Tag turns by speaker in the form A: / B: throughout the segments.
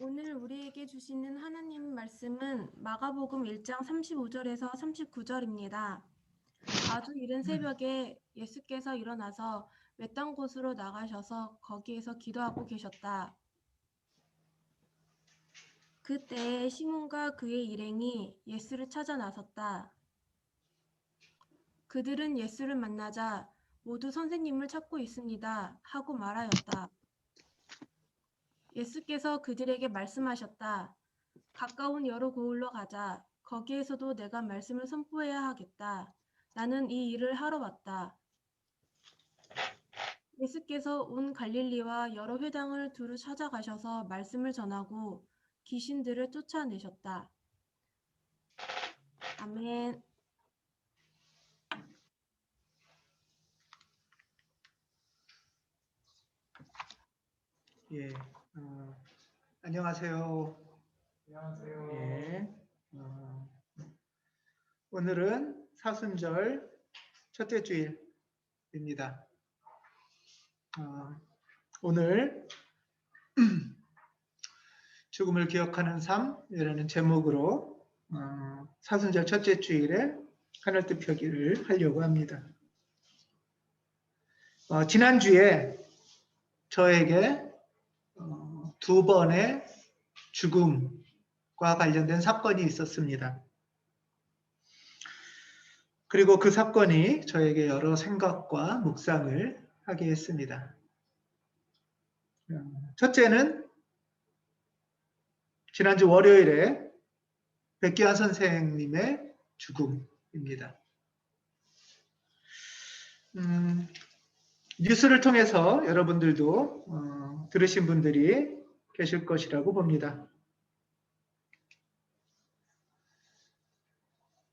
A: 오늘 우리에게 주시는 하나님 말씀은 마가복음 1장 35절에서 39절입니다. 아주 이른 새벽에 예수께서 일어나서 외딴 곳으로 나가셔서 거기에서 기도하고 계셨다. 그때 시몬과 그의 일행이 예수를 찾아 나섰다. 그들은 예수를 만나자 모두 선생님을 찾고 있습니다 하고 말하였다. 예수께서 그들에게 말씀하셨다. 가까운 여러 고을로 가자. 거기에서도 내가 말씀을 선포해야 하겠다. 나는 이 일을 하러 왔다. 예수께서 온 갈릴리와 여러 회당을 두루 찾아가셔서 말씀을 전하고 귀신들을 쫓아내셨다. 아멘.
B: 예, 안녕하세요.
C: 안녕하세요.
B: 예, 오늘은 사순절 첫째 주일입니다. 오늘 죽음을 기억하는 삶이라는 제목으로 사순절 첫째 주일에 하늘뜻 펴기를 하려고 합니다. 지난주에 저에게 두 번의 죽음과 관련된 사건이 있었습니다. 그리고 그 사건이 저에게 여러 생각과 묵상을 하게 했습니다. 첫째는 지난주 월요일에 백기환 선생님의 죽음입니다. 뉴스를 통해서 여러분들도 들으신 분들이 계실 것이라고 봅니다.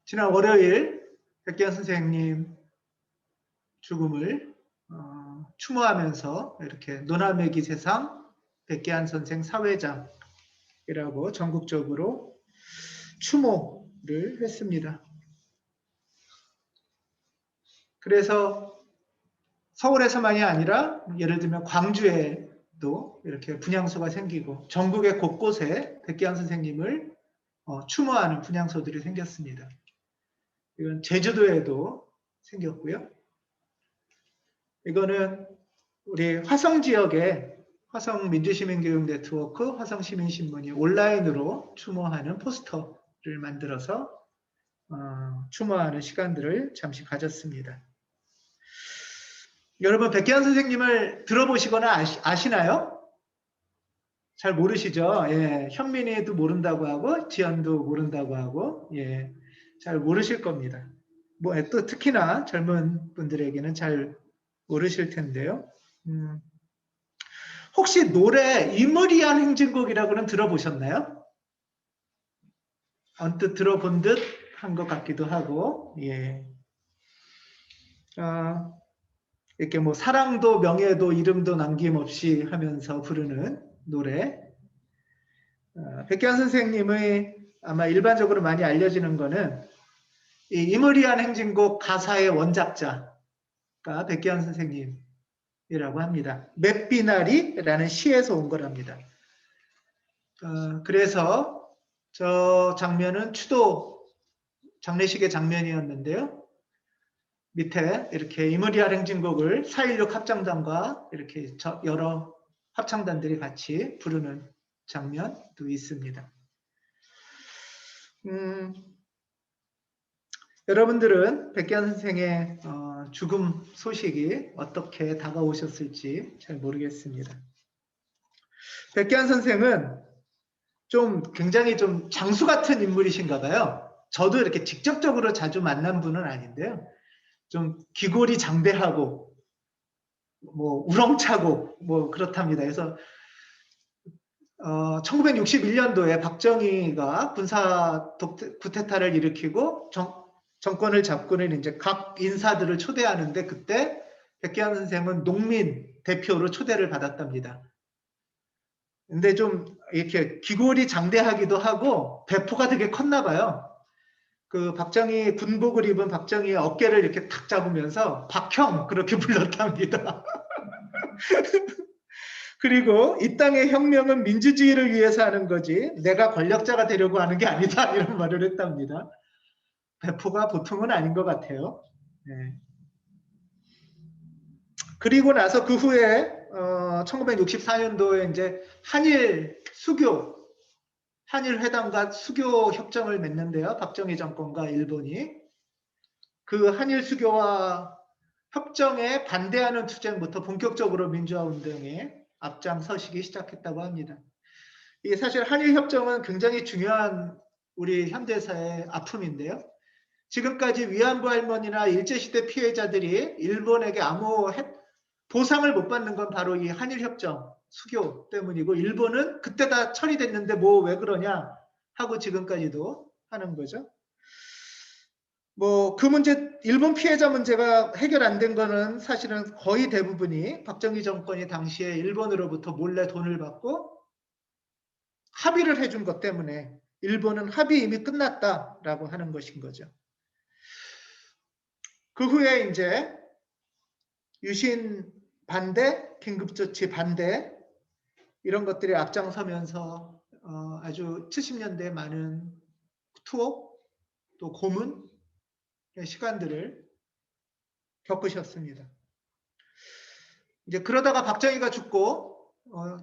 B: 지난 월요일 백기환 선생님 죽음을 추모하면서 이렇게 노나메기 세상 백기환 선생 사회장이라고 전국적으로 추모를 했습니다. 그래서 서울에서만이 아니라 예를 들면 광주에도 이렇게 분향소가 생기고 전국의 곳곳에 백기환 선생님을 추모하는 분향소들이 생겼습니다. 이건 제주도에도 생겼고요. 이거는 우리 화성 지역에 화성 민주시민교육 네트워크 화성시민신문이 온라인으로 추모하는 포스터를 만들어서 추모하는 시간들을 잠시 가졌습니다. 여러분 백기환 선생님을 들어보시거나 아시나요? 잘 모르시죠? 예, 현민이도 모른다고 하고 지연도 모른다고 하고 예, 잘 모르실 겁니다. 뭐 또 특히나 젊은 분들에게는 잘 모르실 텐데요. 혹시 노래 이무리한 행진곡이라고는 들어보셨나요? 언뜻 들어본 듯 한 것 같기도 하고 예. 이렇게 뭐 사랑도 명예도 이름도 남김없이 하면서 부르는 노래. 백기환 선생님의 아마 일반적으로 많이 알려지는 거는 이 이무리한 행진곡 가사의 원작자가 백기환 선생님이라고 합니다. 맷비나리라는 시에서 온 거랍니다. 그래서 저 장면은 추도 장례식의 장면이었는데요. 밑에 이렇게 이무리한 행진곡을 4.16 합창단과 이렇게 여러 합창단들이 같이 부르는 장면도 있습니다. 여러분들은 백기환 선생의 죽음 소식이 어떻게 다가오셨을지 잘 모르겠습니다. 백기환 선생은 굉장히 좀 장수 같은 인물이신가 봐요. 저도 이렇게 직접적으로 자주 만난 분은 아닌데요. 좀 기골이 장대하고 뭐 우렁차고 뭐 그렇답니다. 그래서 1961년도에 박정희가 군사 쿠데타를 일으키고 정권을 잡고는 이제 각 인사들을 초대하는데 그때 백기환 선생은 농민 대표로 초대를 받았답니다. 근데 좀 이렇게 기골이 장대하기도 하고 배포가 되게 컸나 봐요. 그 박정희 군복을 입은 박정희의 어깨를 이렇게 탁 잡으면서 박형 그렇게 불렀답니다. 그리고 이 땅의 혁명은 민주주의를 위해서 하는 거지 내가 권력자가 되려고 하는 게 아니다 이런 말을 했답니다. 배포가 보통은 아닌 것 같아요. 네. 그리고 나서 그 후에 1964년도에 이제 한일 수교, 한일 회담과 수교 협정을 맺는데요. 박정희 정권과 일본이 그 한일 수교와 협정에 반대하는 투쟁부터 본격적으로 민주화 운동에 앞장서시기 시작했다고 합니다. 이게 사실 한일 협정은 굉장히 중요한 우리 현대사의 아픔인데요. 지금까지 위안부 할머니나 일제시대 피해자들이 일본에게 아무 보상을 못 받는 건 바로 이 한일협정 수교 때문이고 일본은 그때 다 처리됐는데 뭐 왜 그러냐 하고 지금까지도 하는 거죠. 뭐 그 문제 일본 피해자 문제가 해결 안 된 거는 사실은 거의 대부분이 박정희 정권이 당시에 일본으로부터 몰래 돈을 받고 합의를 해준 것 때문에 일본은 합의 이미 끝났다라고 하는 것인 거죠. 그 후에 이제 유신 반대, 긴급조치 반대 이런 것들이 앞장서면서 아주 70년대 많은 투옥 또 고문의 시간들을 겪으셨습니다. 이제 그러다가 박정희가 죽고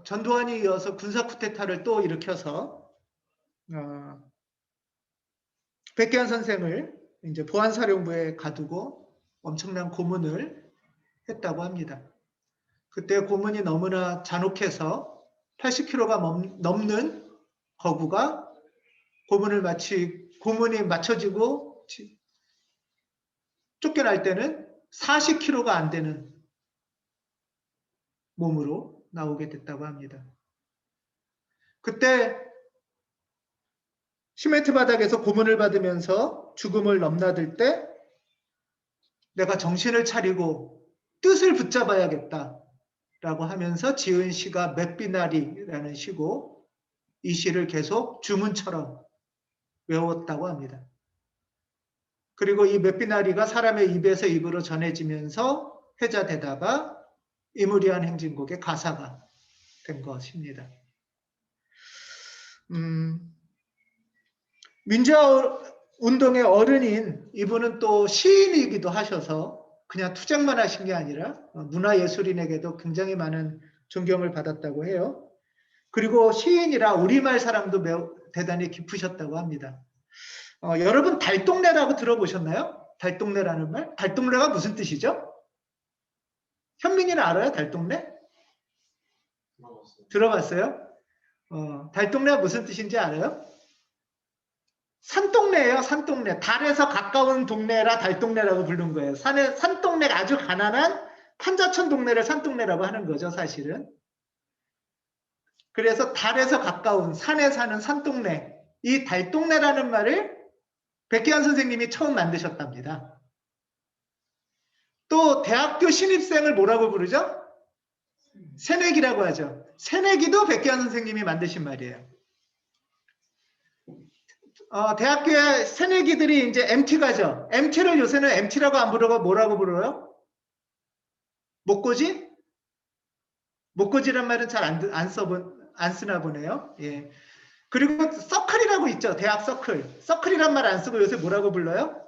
B: 전두환이 이어서 군사 쿠데타를 또 일으켜서 백계환 선생을 이제 보안사령부에 가두고 엄청난 고문을 했다고 합니다. 그때 고문이 너무나 잔혹해서 80kg가 넘는 거구가 고문이 맞춰지고 쫓겨날 때는 40kg가 안 되는 몸으로 나오게 됐다고 합니다. 그때 시멘트 바닥에서 고문을 받으면서 죽음을 넘나들 때 내가 정신을 차리고 뜻을 붙잡아야겠다 라고 하면서 지은 시가 맷비나리라는 시고 이 시를 계속 주문처럼 외웠다고 합니다. 그리고 이 맷비나리가 사람의 입에서 입으로 전해지면서 회자되다가 이무리한 행진곡의 가사가 된 것입니다. 민주화 운동의 어른인 이분은 또 시인이기도 하셔서 그냥 투쟁만 하신 게 아니라 문화예술인에게도 굉장히 많은 존경을 받았다고 해요. 그리고 시인이라 우리말 사랑도 매우 대단히 깊으셨다고 합니다. 여러분 달동네라고 들어보셨나요? 달동네라는 말? 달동네가 무슨 뜻이죠? 현민이는 알아요? 달동네? 들어봤어요? 달동네가 무슨 뜻인지 알아요? 산동네예요. 산동네. 달에서 가까운 동네라 달동네라고 부른 거예요. 산동네가 아주 가난한 판자촌 동네를 산동네라고 하는 거죠. 사실은. 그래서 달에서 가까운 산에 사는 산동네. 이 달동네라는 말을 백계환 선생님이 처음 만드셨답니다. 또 대학교 신입생을 뭐라고 부르죠? 새내기라고 하죠. 새내기도 백계환 선생님이 만드신 말이에요. 대학교에 새내기들이 이제 MT 가죠. MT를 요새는 MT라고 안 부르고 뭐라고 불러요? 목고지? 목고지란 말은 잘 안 쓰나 보네요. 예. 그리고 서클이라고 있죠. 대학 서클. 서클이란 말 안 쓰고 요새 뭐라고 불러요?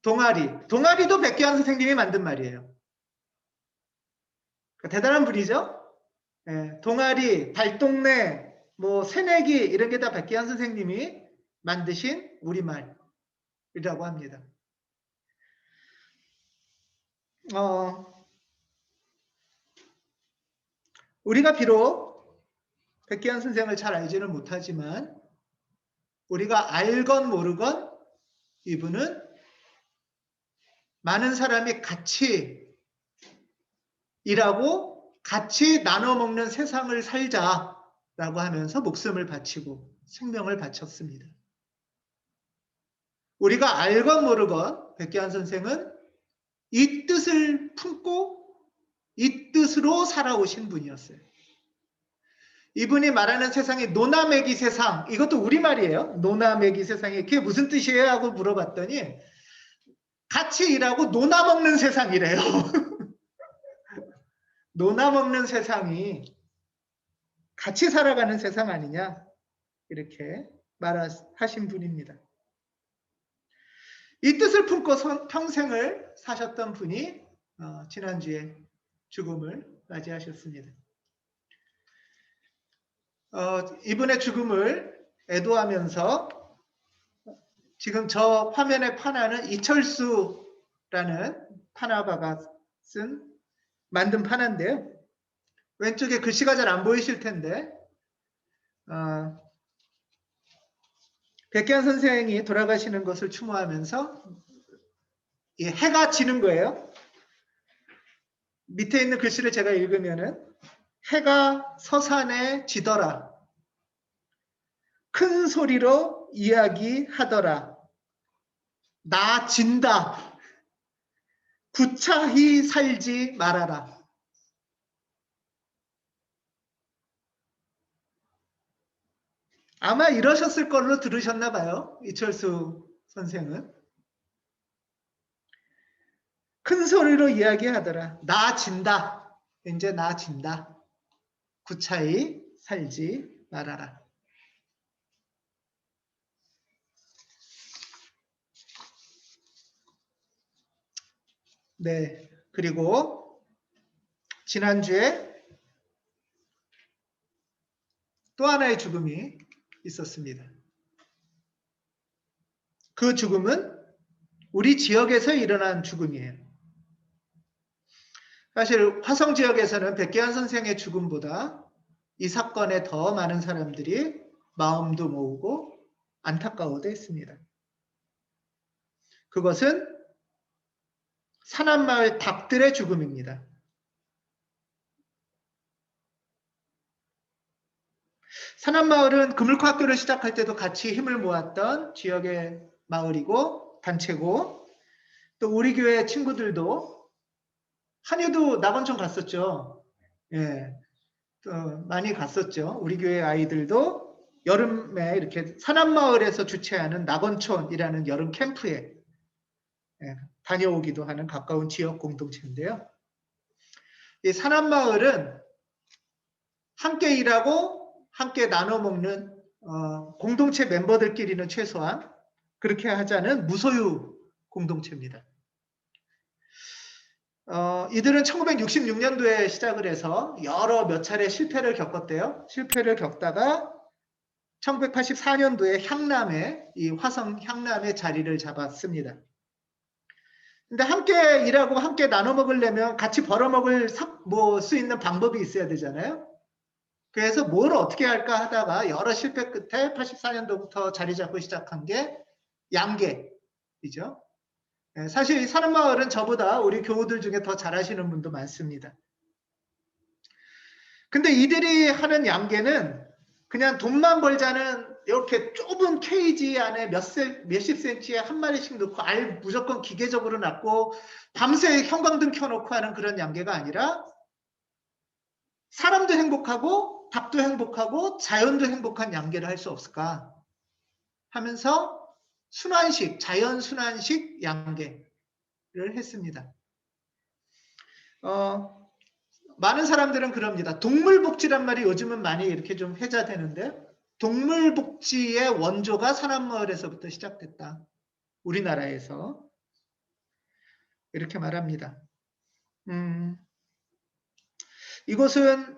B: 동아리. 동아리도 백계환 선생님이 만든 말이에요. 대단한 분이죠. 예. 동아리, 달동네, 뭐 새내기 이런 게 다 백계환 선생님이 만드신 우리말이라고 합니다. 우리가 비록 백계환 선생을 잘 알지는 못하지만 우리가 알건 모르건 이분은 많은 사람이 같이 일하고 같이 나눠 먹는 세상을 살자라고 하면서 목숨을 바치고 생명을 바쳤습니다. 우리가 알건 모르건 백계환 선생은 이 뜻을 품고 이 뜻으로 살아오신 분이었어요. 이분이 말하는 세상이 노나매기 세상, 이것도 우리말이에요. 노나매기 세상이 그게 무슨 뜻이에요? 하고 물어봤더니 같이 일하고 노나 먹는 세상이래요. 놀아먹는 세상이 같이 살아가는 세상 아니냐 이렇게 말하신 분입니다. 이 뜻을 품고 평생을 사셨던 분이 지난주에 죽음을 맞이하셨습니다. 이분의 죽음을 애도하면서 지금 저 화면에 판화는 이철수라는 판화가가 만든 판화인데요. 왼쪽에 글씨가 잘 안 보이실 텐데 백기환 선생이 돌아가시는 것을 추모하면서 이 해가 지는 거예요. 밑에 있는 글씨를 제가 읽으면은 해가 서산에 지더라. 큰 소리로 이야기하더라. 나 진다. 구차히 살지 말아라. 아마 이러셨을 걸로 들으셨나 봐요. 이철수 선생은. 큰 소리로 이야기하더라. 나 진다. 이제 나 진다. 구차히 살지 말아라. 네. 그리고 지난주에 또 하나의 죽음이 있었습니다. 그 죽음은 우리 지역에서 일어난 죽음이에요. 사실 화성 지역에서는 백기환 선생의 죽음보다 이 사건에 더 많은 사람들이 마음도 모으고 안타까워도 했습니다. 그것은 산안마을 닭들의 죽음입니다. 산안마을은 금을코 학교를 시작할 때도 같이 힘을 모았던 지역의 마을이고 단체고, 또 우리 교회 친구들도 한유도 낙원촌 갔었죠. 예, 또 많이 갔었죠. 우리 교회 아이들도 여름에 이렇게 산안마을에서 주최하는 낙원촌이라는 여름 캠프에 다녀오기도 하는 가까운 지역 공동체인데요. 이 산안마을은 함께 일하고 함께 나눠 먹는 공동체 멤버들끼리는 최소한 그렇게 하자는 무소유 공동체입니다. 이들은 1966년도에 시작을 해서 몇 차례 실패를 겪었대요. 실패를 겪다가 1984년도에 이 화성 향남에 자리를 잡았습니다. 근데 함께 일하고 함께 나눠 먹으려면 같이 벌어먹을 수 있는 방법이 있어야 되잖아요. 그래서 뭘 어떻게 할까 하다가 여러 실패 끝에 84년도부터 자리 잡고 시작한 게 양계이죠. 사실 이 산안마을은 저보다 우리 교우들 중에 더 잘하시는 분도 많습니다. 근데 이들이 하는 양계는 그냥 돈만 벌자는 이렇게 좁은 케이지 안에 몇십 센치에 한 마리씩 넣고 알 무조건 기계적으로 낳고 밤새 형광등 켜놓고 하는 그런 양계가 아니라 사람도 행복하고 닭도 행복하고 자연도 행복한 양계를 할 수 없을까 하면서 자연 순환식 양계를 했습니다. 많은 사람들은 그럽니다. 동물복지란 말이 요즘은 많이 이렇게 좀 회자되는데, 동물복지의 원조가 산안마을에서부터 시작됐다. 우리나라에서. 이렇게 말합니다. 이것은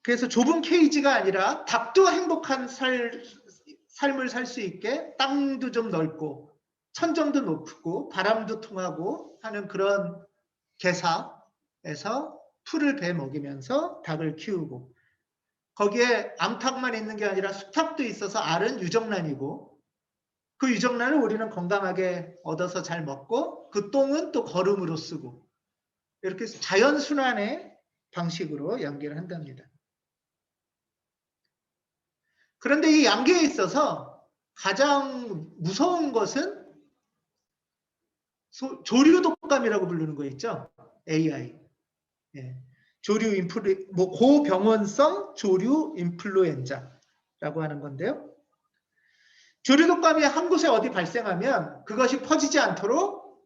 B: 그래서 좁은 케이지가 아니라 닭도 행복한 삶을 살 수 있게 땅도 좀 넓고 천정도 높고 바람도 통하고 하는 그런 개사에서 풀을 배 먹이면서 닭을 키우고, 거기에 암탉만 있는 게 아니라 수탉도 있어서 알은 유정란이고, 그 유정란을 우리는 건강하게 얻어서 잘 먹고 그 똥은 또 거름으로 쓰고, 이렇게 자연순환의 방식으로 양계를 한답니다. 그런데 이 양계에 있어서 가장 무서운 것은 조류독감이라고 부르는 거 있죠. AI. 고병원성 조류 인플루엔자라고 하는 건데요. 조류독감이 한 곳에 어디 발생하면 그것이 퍼지지 않도록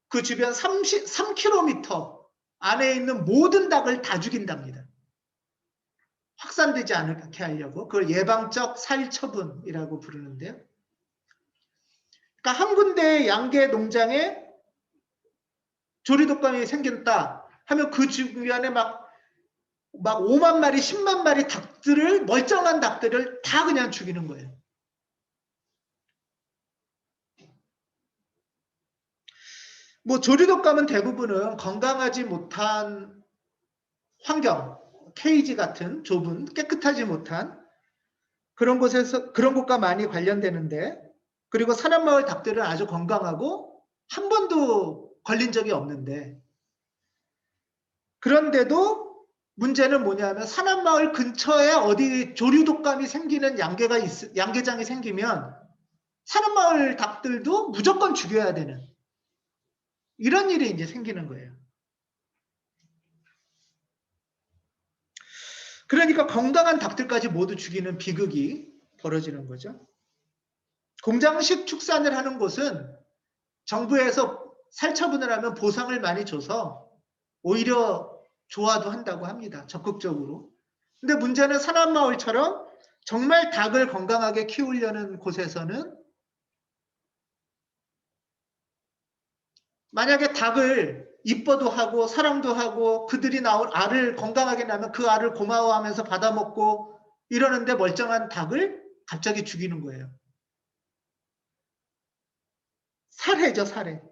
B: 그 주변 3km 안에 있는 모든 닭을 다 죽인답니다. 확산되지 않게 하려고. 그걸 예방적 살처분이라고 부르는데요. 그러니까 한 군데의 양계 농장에 조류독감이 생겼다 하면 그 주변에 막 5만 마리, 10만 마리 닭들을, 멀쩡한 닭들을 다 그냥 죽이는 거예요. 뭐 조류독감은 대부분은 건강하지 못한 환경, 케이지 같은 좁은 깨끗하지 못한 그런 곳에서, 그런 곳과 많이 관련되는데, 그리고 산악마을 닭들은 아주 건강하고 한 번도 걸린 적이 없는데, 그런데도 문제는 뭐냐면 산악마을 근처에 어디 조류독감이 생기는 양계장이 생기면 산악마을 닭들도 무조건 죽여야 되는 이런 일이 이제 생기는 거예요. 그러니까 건강한 닭들까지 모두 죽이는 비극이 벌어지는 거죠. 공장식 축산을 하는 곳은 정부에서 살처분을 하면 보상을 많이 줘서 오히려 좋아도 한다고 합니다. 적극적으로. 근데 문제는 산악마을처럼 정말 닭을 건강하게 키우려는 곳에서는 만약에 닭을 이뻐도 하고 사랑도 하고 그들이 낳은 알을 건강하게 낳으면 그 알을 고마워하면서 받아먹고 이러는데 멀쩡한 닭을 갑자기 죽이는 거예요. 살해죠, 살해.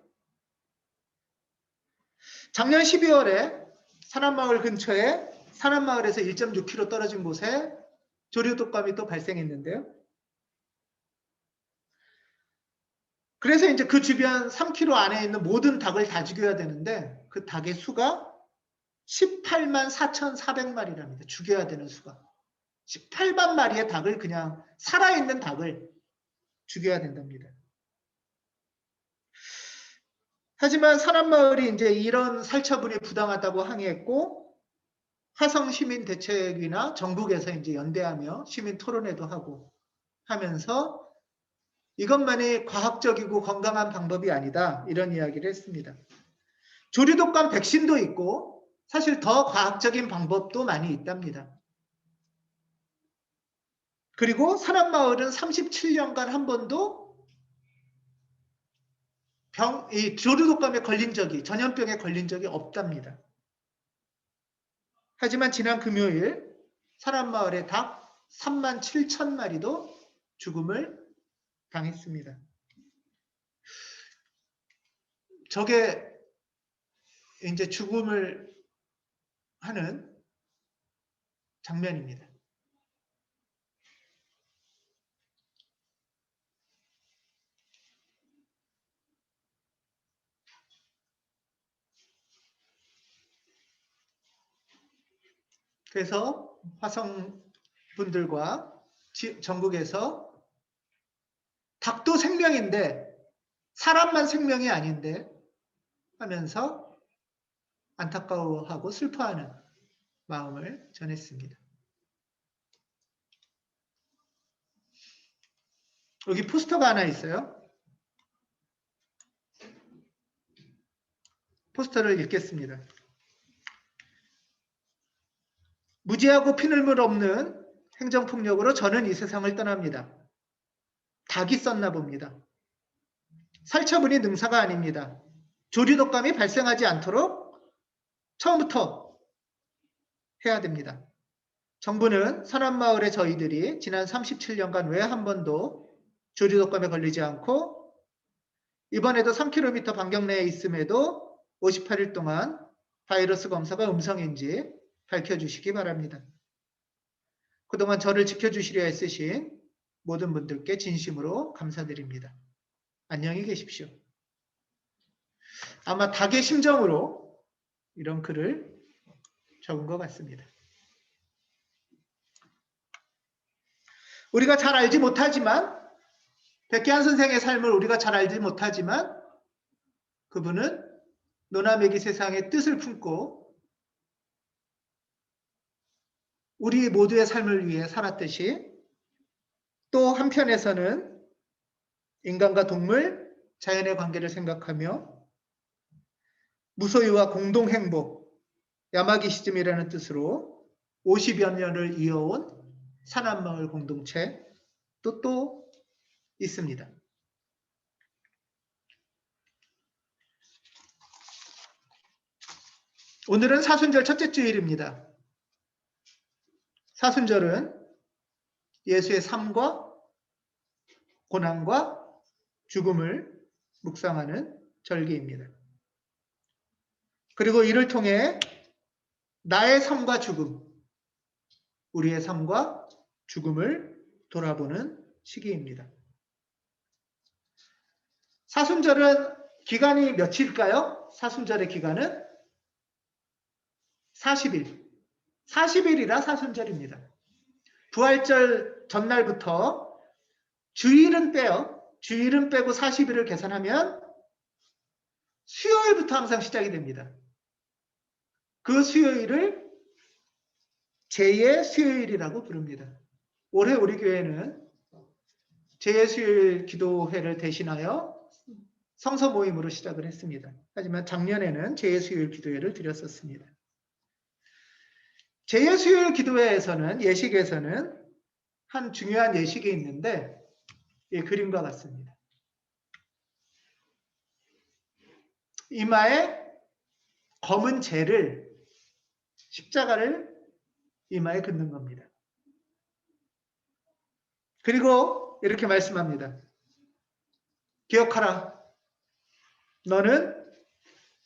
B: 작년 12월에 산악마을 근처에 산악마을에서 1.6km 떨어진 곳에 조류독감이 또 발생했는데요. 그래서 이제 그 주변 3km 안에 있는 모든 닭을 다 죽여야 되는데 그 닭의 수가 18만 4,400마리랍니다. 죽여야 되는 수가. 18만 마리의 닭을 그냥 살아있는 닭을 죽여야 된답니다. 하지만 산악마을이 이제 이런 살처분이 부당하다고 항의했고 화성시민대책위나 전국에서 이제 연대하며 시민 토론회도 하고 하면서 이것만이 과학적이고 건강한 방법이 아니다 이런 이야기를 했습니다. 조류독감 백신도 있고 사실 더 과학적인 방법도 많이 있답니다. 그리고 산악마을은 37년간 한 번도 이 조류독감에 걸린 적이, 전염병에 걸린 적이 없답니다. 하지만 지난 금요일 산악마을의 닭 3만 7천 마리도 죽음을 당했습니다. 저게 이제 죽음을 하는 장면입니다. 그래서 화성 분들과 전국에서 닭도 생명인데 사람만 생명이 아닌데 하면서 안타까워하고 슬퍼하는 마음을 전했습니다. 여기 포스터가 하나 있어요. 포스터를 읽겠습니다. 무지하고 피눈물 없는 행정폭력으로 저는 이 세상을 떠납니다. 닭이 썼나 봅니다. 살처분이 능사가 아닙니다. 조류독감이 발생하지 않도록 처음부터 해야 됩니다. 정부는 산악마을의 저희들이 지난 37년간 왜 한 번도 조류독감에 걸리지 않고 이번에도 3km 반경 내에 있음에도 58일 동안 바이러스 검사가 음성인지 밝혀주시기 바랍니다. 그동안 저를 지켜주시려 애쓰신 모든 분들께 진심으로 감사드립니다. 안녕히 계십시오. 아마 닭의 심정으로 이런 글을 적은 것 같습니다. 우리가 잘 알지 못하지만 백기환 선생의 삶을 우리가 잘 알지 못하지만 그분은 노나메기 세상의 뜻을 품고 우리 모두의 삶을 위해 살았듯이 또 한편에서는 인간과 동물, 자연의 관계를 생각하며 무소유와 공동행복, 야마기시즘이라는 뜻으로 50여 년을 이어온 산안마을 공동체 또 있습니다. 오늘은 사순절 첫째 주일입니다. 사순절은 예수의 삶과 고난과 죽음을 묵상하는 절기입니다. 그리고 이를 통해 나의 삶과 죽음, 우리의 삶과 죽음을 돌아보는 시기입니다. 사순절은 기간이 며칠일까요? 사순절의 기간은 40일. 40일이라 사순절입니다. 부활절 전날부터 주일은 빼요. 주일은 빼고 40일을 계산하면 수요일부터 항상 시작이 됩니다. 그 수요일을 제2의 수요일이라고 부릅니다. 올해 우리 교회는 제2의 수요일 기도회를 대신하여 성서 모임으로 시작을 했습니다. 하지만 작년에는 제2의 수요일 기도회를 드렸었습니다. 제2의 수요일 기도회에서는 예식에서는 한 중요한 예식이 있는데 이 그림과 같습니다. 이마에 검은 재를 십자가를 이마에 긋는 겁니다. 그리고 이렇게 말씀합니다. 기억하라. 너는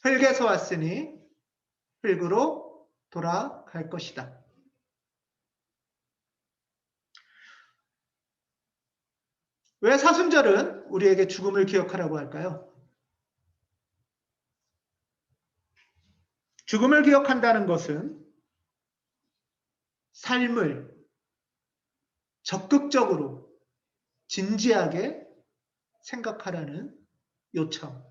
B: 흙에서 왔으니 흙으로 돌아갈 것이다. 왜 사순절은 우리에게 죽음을 기억하라고 할까요? 죽음을 기억한다는 것은 삶을 적극적으로 진지하게 생각하라는 요청입니다.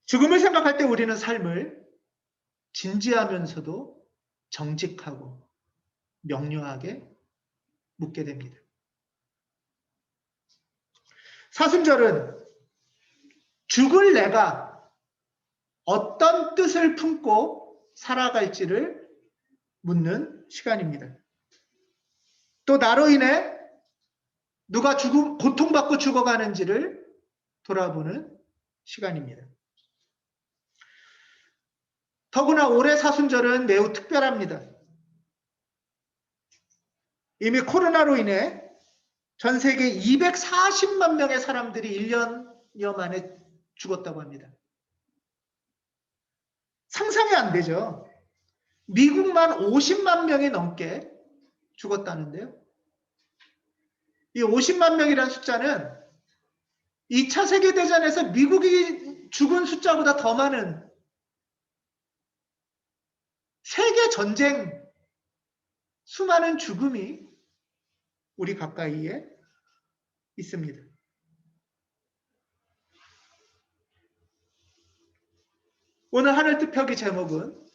B: 죽음을 생각할 때 우리는 삶을 진지하면서도 정직하고 명료하게 묻게 됩니다. 사순절은 죽을 내가 어떤 뜻을 품고 살아갈지를 묻는 시간입니다. 또 나로 인해 누가 고통받고 죽어가는지를 돌아보는 시간입니다. 더구나 올해 사순절은 매우 특별합니다. 이미 코로나로 인해 전 세계 240만 명의 사람들이 1년여 만에 죽었다고 합니다. 상상이 안 되죠. 미국만 50만 명이 넘게 죽었다는데요. 이 50만 명이라는 숫자는 2차 세계대전에서 미국이 죽은 숫자보다 더 많은 세계 전쟁 수많은 죽음이 우리 가까이에 있습니다. 오늘 하늘 뜻표기 제목은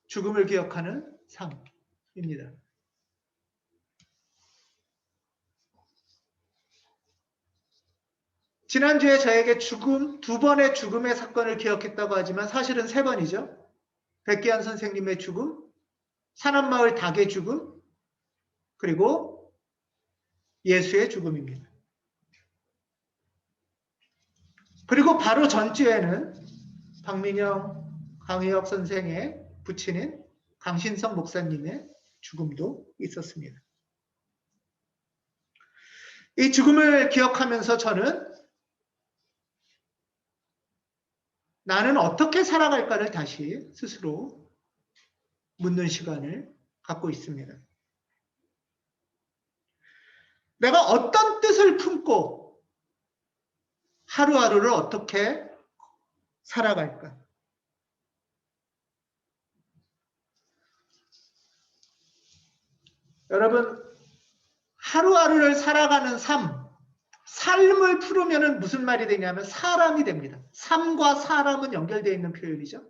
B: 죽음을 기억하는 삶입니다. 지난주에 저에게 두 번의 죽음의 사건을 기억했다고 하지만 사실은 3번이죠. 백기환 선생님의 죽음, 산안마을 닭의 죽음, 그리고 예수의 죽음입니다. 그리고 바로 전주에는 박민영, 강의혁 선생의 부친인 강신성 목사님의 죽음도 있었습니다. 이 죽음을 기억하면서 저는 나는 어떻게 살아갈까를 다시 스스로 묻는 시간을 갖고 있습니다. 내가 어떤 뜻을 품고 하루하루를 어떻게 살아갈까? 여러분, 하루하루를 살아가는 삶을 풀으면 무슨 말이 되냐면 사람이 됩니다. 삶과 사람은 연결되어 있는 표현이죠.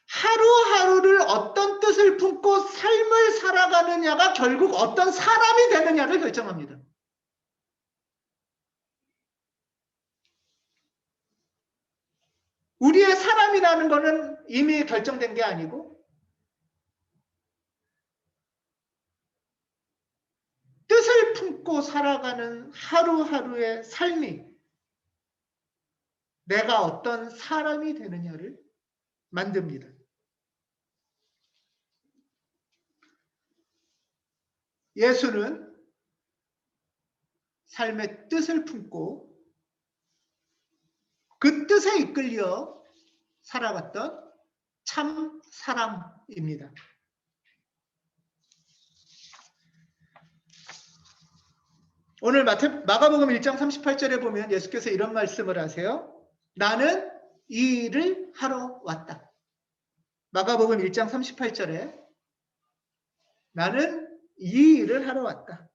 B: 하루하루를 어떤 뜻을 품고 삶을 살아가느냐가 결국 어떤 사람이 되느냐를 결정합니다. 우리의 사람이라는 거는 이미 결정된 게 아니고 뜻을 품고 살아가는 하루하루의 삶이 내가 어떤 사람이 되느냐를 만듭니다. 예수는 삶의 뜻을 품고 그 뜻에 이끌려 살아갔던 참 사람입니다. 오늘 마가복음 1장 38절에 보면 예수께서 이런 말씀을 하세요. 나는 이 일을 하러 왔다. 마가복음 1장 38절에 나는 이 일을 하러 왔다.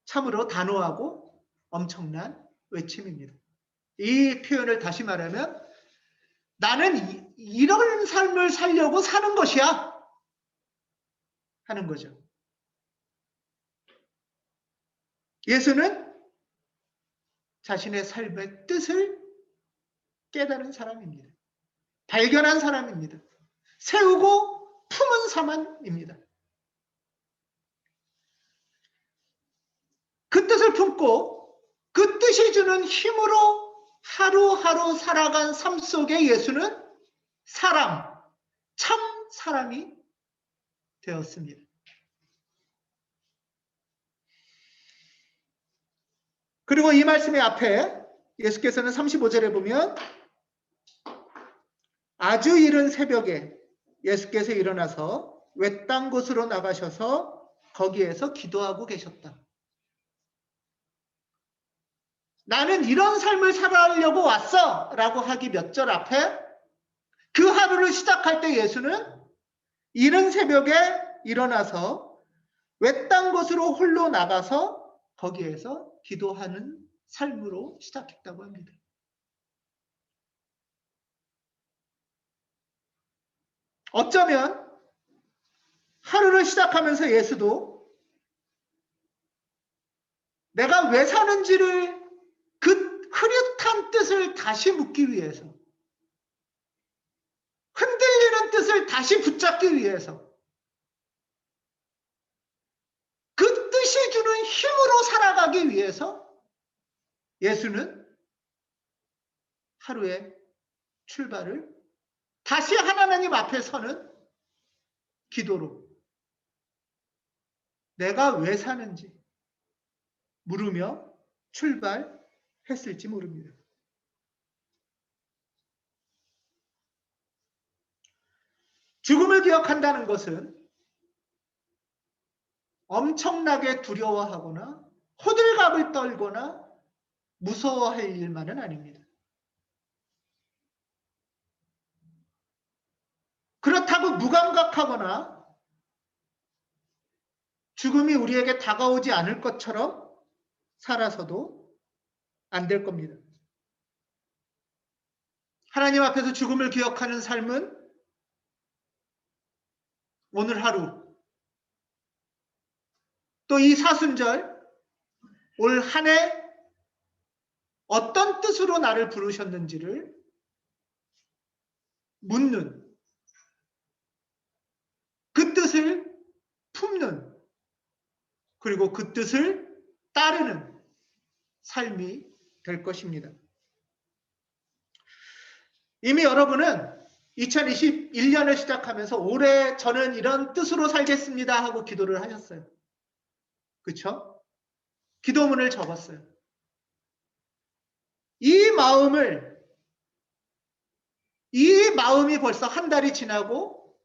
B: 참으로 단호하고 엄청난 외침입니다. 이 표현을 다시 말하면 나는 이런 삶을 살려고 사는 것이야 하는 거죠. 예수는 자신의 삶의 뜻을 깨달은 사람입니다. 발견한 사람입니다. 세우고 품은 사람입니다. 그 뜻을 품고 그 뜻이 주는 힘으로 하루하루 살아간 삶 속에 예수는 사람, 참 사람이 되었습니다. 그리고 이 말씀의 앞에 예수께서는 35절에 보면 아주 이른 새벽에 예수께서 일어나서 외딴 곳으로 나가셔서 거기에서 기도하고 계셨다. 나는 이런 삶을 살아가려고 왔어 라고 하기 몇 절 앞에 그 하루를 시작할 때 예수는 이른 새벽에 일어나서 외딴 곳으로 홀로 나가서 거기에서 기도하는 삶으로 시작했다고 합니다. 어쩌면 하루를 시작하면서 예수도 내가 왜 사는지를 그 흐릿한 뜻을 다시 묻기 위해서, 흔들리는 뜻을 다시 붙잡기 위해서, 그 뜻이 주는 힘으로 살아가기 위해서 예수는 하루의 출발을 다시 하나님 앞에 서는 기도로 내가 왜 사는지 물으며 출발했을지 모릅니다. 죽음을 기억한다는 것은 엄청나게 두려워하거나 호들갑을 떨거나 무서워할 일만은 아닙니다. 그렇다고 무감각하거나 죽음이 우리에게 다가오지 않을 것처럼 살아서도 안 될 겁니다. 하나님 앞에서 죽음을 기억하는 삶은 오늘 하루, 또 이 사순절, 올 한 해 어떤 뜻으로 나를 부르셨는지를 묻는, 그 뜻을 품는, 그리고 그 뜻을 따르는 삶이 될 것입니다. 이미 여러분은 2021년을 시작하면서 올해 저는 이런 뜻으로 살겠습니다 하고 기도를 하셨어요. 그렇죠? 기도문을 적었어요. 이 마음이 벌써 한 달이 지나고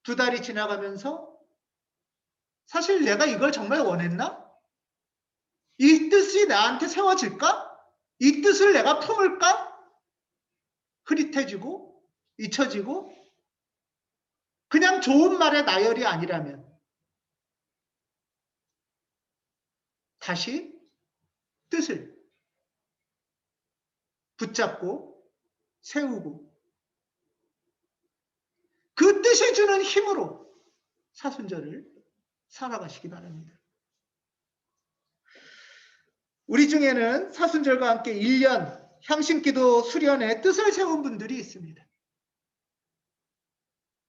B: 두 달이 지나가면서 사실 내가 이걸 정말 원했나? 이 뜻이 나한테 세워질까? 이 뜻을 내가 품을까? 흐릿해지고 잊혀지고 그냥 좋은 말의 나열이 아니라면 다시 뜻을 붙잡고 세우고 그 뜻이 주는 힘으로 사순절을 살아가시기 바랍니다. 우리 중에는 사순절과 함께 1년 향신기도 수련에 뜻을 세운 분들이 있습니다.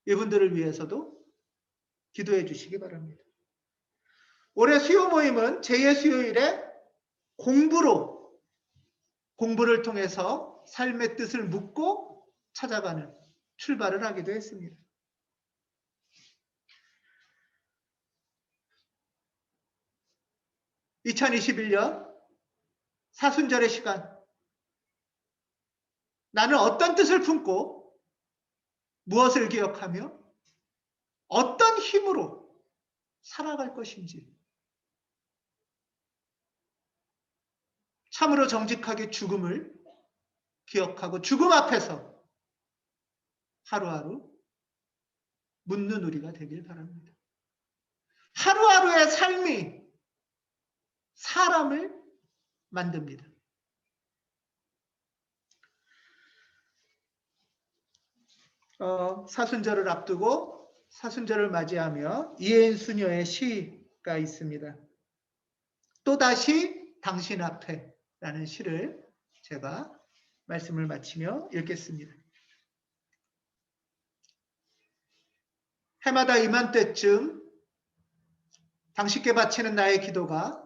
B: 이분들을 위해서도 기도해 주시기 바랍니다. 올해 수요 모임은 제2의 수요일에 공부를 통해서 삶의 뜻을 묻고 찾아가는 출발을 하기도 했습니다. (2021년) 사순절의 시간, 나는 어떤 뜻을 품고 무엇을 기억하며 어떤 힘으로 살아갈 것인지, 참으로 정직하게 죽음을 기억하고 죽음 앞에서 하루하루 묻는 우리가 되길 바랍니다. 하루하루의 삶이 사람을 만듭니다. 사순절을 앞두고 사순절을 맞이하며 이혜인 수녀의 시가 있습니다. 또다시 당신 앞에 라는 시를 제가 말씀을 마치며 읽겠습니다. 해마다 이맘때쯤 당신께 바치는 나의 기도가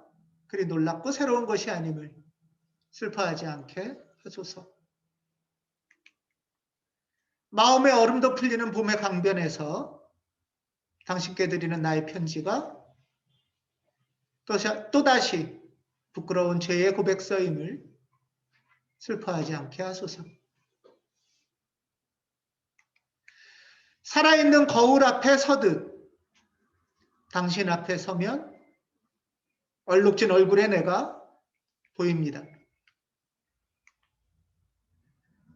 B: 그리 놀랍고 새로운 것이 아님을 슬퍼하지 않게 하소서. 마음의 얼음도 풀리는 봄의 강변에서 당신께 드리는 나의 편지가 또다시 부끄러운 죄의 고백서임을 슬퍼하지 않게 하소서. 살아있는 거울 앞에 서듯 당신 앞에 서면 얼룩진 얼굴의 내가 보입니다.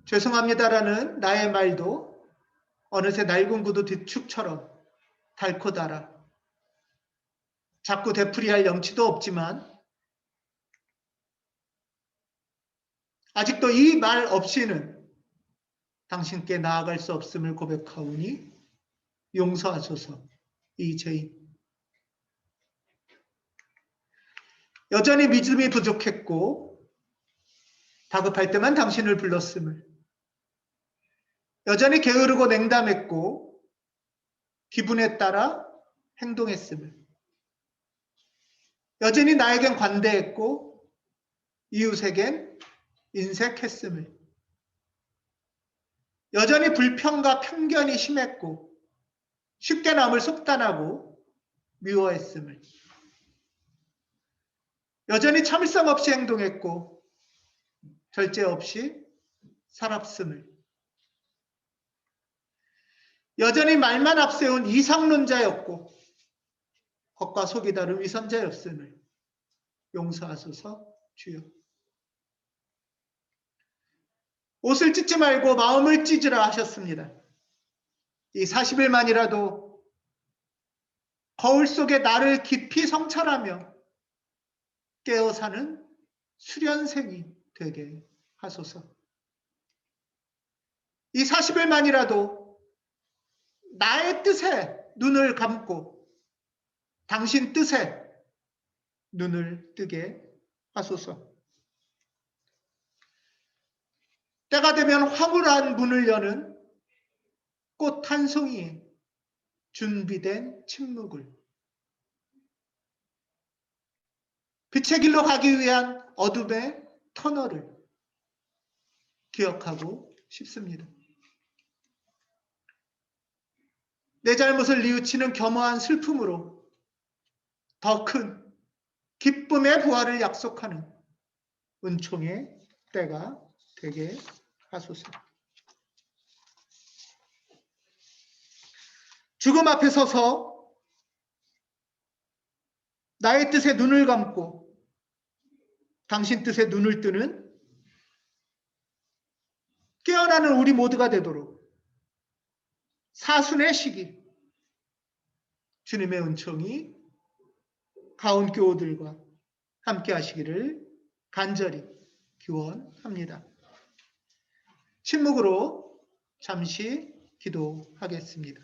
B: 죄송합니다라는 나의 말도 어느새 낡은 구두 뒷축처럼 닳고 닳아 자꾸 되풀이할 염치도 없지만 아직도 이 말 없이는 당신께 나아갈 수 없음을 고백하오니 용서하소서. 이 죄인. 여전히 믿음이 부족했고 다급할 때만 당신을 불렀음을, 여전히 게으르고 냉담했고 기분에 따라 행동했음을, 여전히 나에겐 관대했고 이웃에겐 인색했음을, 여전히 불평과 편견이 심했고 쉽게 남을 속단하고 미워했음을, 여전히 참을성 없이 행동했고 절제 없이 살았음을, 여전히 말만 앞세운 이상론자였고 겉과 속이 다른 위선자였음을 용서하소서. 주여. 옷을 찢지 말고 마음을 찢으라 하셨습니다. 이 40일만이라도 거울 속에 나를 깊이 성찰하며 깨어 사는 수련생이 되게 하소서. 이 40일만이라도 나의 뜻에 눈을 감고 당신 뜻에 눈을 뜨게 하소서. 때가 되면 황홀한 문을 여는 꽃 한 송이에 준비된 침묵을, 빛의 길로 가기 위한 어둠의 터널을 기억하고 싶습니다. 내 잘못을 뉘우치는 겸허한 슬픔으로 더 큰 기쁨의 부활을 약속하는 은총의 때가 되게 하소서. 죽음 앞에 서서 나의 뜻에 눈을 감고 당신 뜻에 눈을 뜨는 깨어나는 우리 모두가 되도록 사순의 시기 주님의 은총이 가온 교우들과 함께 하시기를 간절히 기원합니다. 침묵으로 잠시 기도하겠습니다.